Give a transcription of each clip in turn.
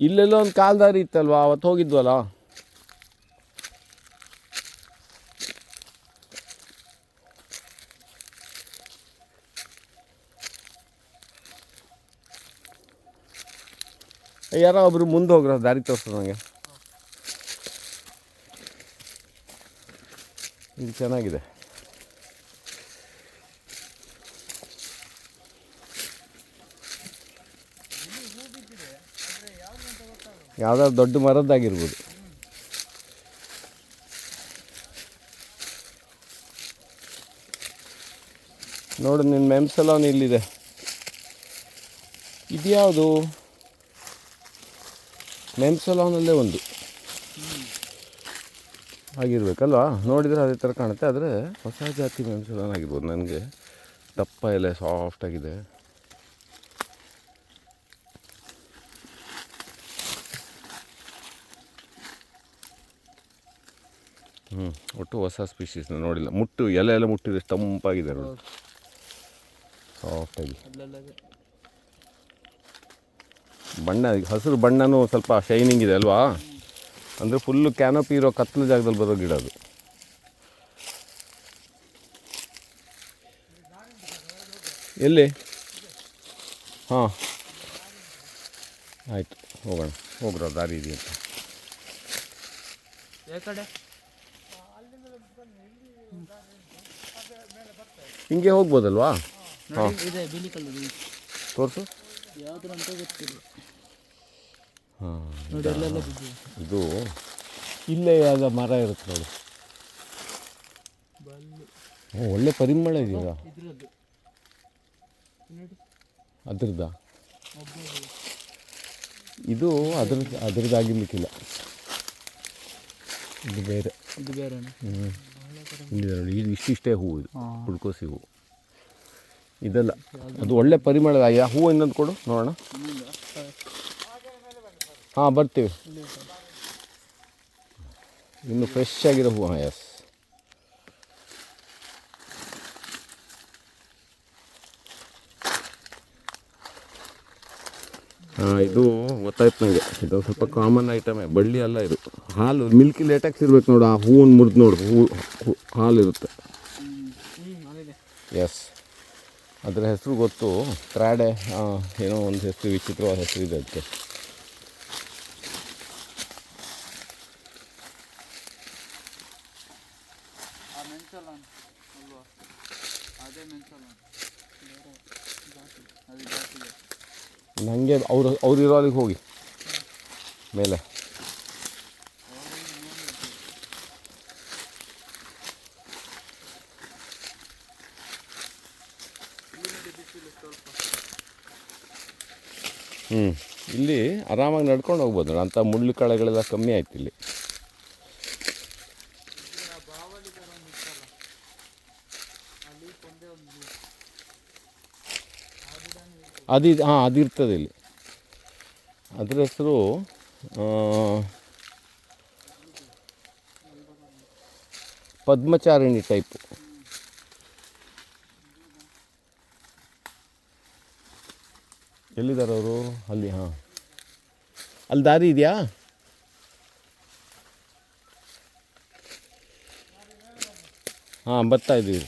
ಇಲ್ಲೆಲ್ಲೋ ಒಂದು ಕಾಲ್ದಾರಿ ಇತ್ತಲ್ವಾ, ಅವತ್ತು ಹೋಗಿದ್ವಲ್ಲ. ಯಾರೋ ಒಬ್ರು ಮುಂದೆ ಹೋಗ್ರ, ದಾರಿ ತೋರಿಸೋದು ನನಗೆ. ಇದು ಚೆನ್ನಾಗಿದೆ. ಯಾವ್ದಾದ್ರು ದೊಡ್ಡ ಮರದ್ದಾಗಿರ್ಬೋದು. ನೋಡು, ನಿನ್ನ ಮೆಮ್ಸಲೋನ್ ಇಲ್ಲಿದೆ. ಇದ್ಯಾವುದು? ಮೆಮ್ಸಲೋನಲ್ಲೇ ಒಂದು ಆಗಿರ್ಬೇಕಲ್ವಾ? ನೋಡಿದರೆ ಅದೇ ಥರ ಕಾಣುತ್ತೆ. ಆದರೆ ಹೊಸ ಜಾತಿ ಮೆಮ್ಸಲೋನ್ ಆಗಿರ್ಬೋದು. ನನಗೆ ದಪ್ಪ ಎಲೆ ಸಾಫ್ಟಾಗಿದೆ. ಒಟ್ಟು ಹೊಸ ಸ್ಪೀಷೀಸ್ನ ನೋಡಿಲ್ಲ. ಮುಟ್ಟು ಎಲೆ ಎಲ್ಲ ಮುಟ್ಟಿದೆ, ತಂಪಾಗಿದೆ ನೋಡಿ, ಸಾಫ್ಟಾಗಿ. ಬಣ್ಣ ಹಸಿರು ಬಣ್ಣನೂ ಸ್ವಲ್ಪ ಶೈನಿಂಗ್ ಇದೆ ಅಲ್ವಾ? ಅಂದರೆ ಫುಲ್ಲು ಕ್ಯಾನೋಪಿ ಇರೋ ಕತ್ತಲು ಜಾಗದಲ್ಲಿ ಬರೋ ಗಿಡ ಅದು. ಎಲ್ಲಿ? ಹಾಂ, ಆಯಿತು, ಹೋಗೋಣ. ಹೋಗ್ರ, ದಾರಿ ಇದೆಯಂತ. ಹಿಂಗೆ ಹೋಗ್ಬೋದಲ್ವಾ? ಹಾಂ, ತೋರಿಸು. ಹಾಂ, ಇದು ಇಲ್ಲೇ ಯಾವ್ದು ಮರ ಇರುತ್ತೆ ನೋಡಿ. ಒಳ್ಳೆ ಪರಿಮಳ ಇದೆಯಲ್ಲ ಅದ್ರದ್ದು. ಇದು ಅದ್ರದ್ದಾಗಿರ್ಲಿಕ್ಕಿಲ್ಲ, ಇದು ಬೇರೆ. ಇಲ್ಲಿದೆ ನೋಡಿ, ಇದು ಇಷ್ಟಿಷ್ಟೇ ಹೂವು, ಇದು ಹುಡ್ಕೋಸಿ ಹೂವು ಇದೆಲ್ಲ. ಅದು ಒಳ್ಳೆ ಪರಿಮಳ. ಯಾ ಹೂವು ಇನ್ನೊಂದು ಕೊಡು ನೋಡೋಣ. ಹಾಂ, ಬರ್ತೀವಿ. ಇನ್ನು ಫ್ರೆಶ್ ಆಗಿರೋ ಹೂವು. ಹಾಂ, ಎಸ್. ಹಾಂ, ಇದು ಗೊತ್ತಾಯ್ತು ನನಗೆ. ಇದು ಸ್ವಲ್ಪ ಕಾಮನ್ ಐಟಮೇ, ಬಳ್ಳಿ ಅಲ್ಲ ಇದು. ಹಾಲು, ಮಿಲ್ಕಿ ಲೇಟೆಕ್ಸ್ ಇರ್ಬೇಕು ನೋಡು. ಆ ಹೂವನ್ನು ಮುರಿದು ನೋಡು, ಹಾಲಿರುತ್ತೆ. ಎಸ್, ಅದರ ಹೆಸರು ಗೊತ್ತು, ಕ್ರಾಡೆ ಏನೋ ಒಂದು ಹೆಸರು, ವಿಚಿತ್ರವಾದ ಹೆಸರು ಇದೆ ಅದಕ್ಕೆ. ನನಗೆ ಅವ್ರು ಇರೋ ಅಲ್ಲಿಗೆ ಹೋಗಿ ಮೇಲೆ. ಇಲ್ಲಿ ಆರಾಮಾಗಿ ನಡ್ಕೊಂಡು ಹೋಗ್ಬೋದು. ಅಂಥ ಮುಳ್ಳು ಕಳೆಗಳೆಲ್ಲ ಕಮ್ಮಿ ಆಯ್ತು ಇಲ್ಲಿ. ಹಾಂ, ಅದಿರ್ತದೆ ಇಲ್ಲಿ. ಅದರ ಹೆಸರು ಪದ್ಮಚಾರಿಣಿ ಟೈಪು. ಎಲ್ಲಿದ್ದಾರೆ ಅವರು? ಅಲ್ಲಿ. ಹಾಂ, ಅಲ್ಲಿ ದಾರಿ ಇದೆಯಾ? ಹಾಂ, ಬರ್ತಾ ಇದ್ದೀವಿ.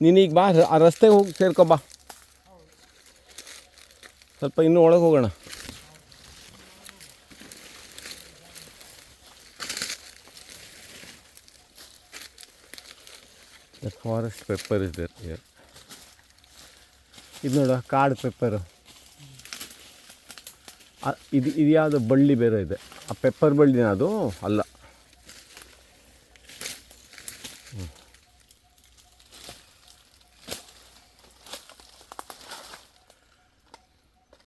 ನೀನೀಗ ಬಾ, ಆ ರಸ್ತೆಗೆ ಹೋಗಿ ಸೇರ್ಕೊಬಾ. ಸ್ವಲ್ಪ ಇನ್ನೂ ಒಳಗೆ ಹೋಗೋಣ. ಫಾರೆಸ್ಟ್ ಪೆಪ್ಪರ್ ಇದೆ. ಇದು ನೋಡ, ಕಾಡು ಪೆಪ್ಪರು. ಇದು ಯಾವುದು ಬಳ್ಳಿ ಬೇರೆ ಇದೆ. ಆ ಪೆಪ್ಪರ್ ಬಳ್ಳಿನ ಅದು ಅಲ್ಲ.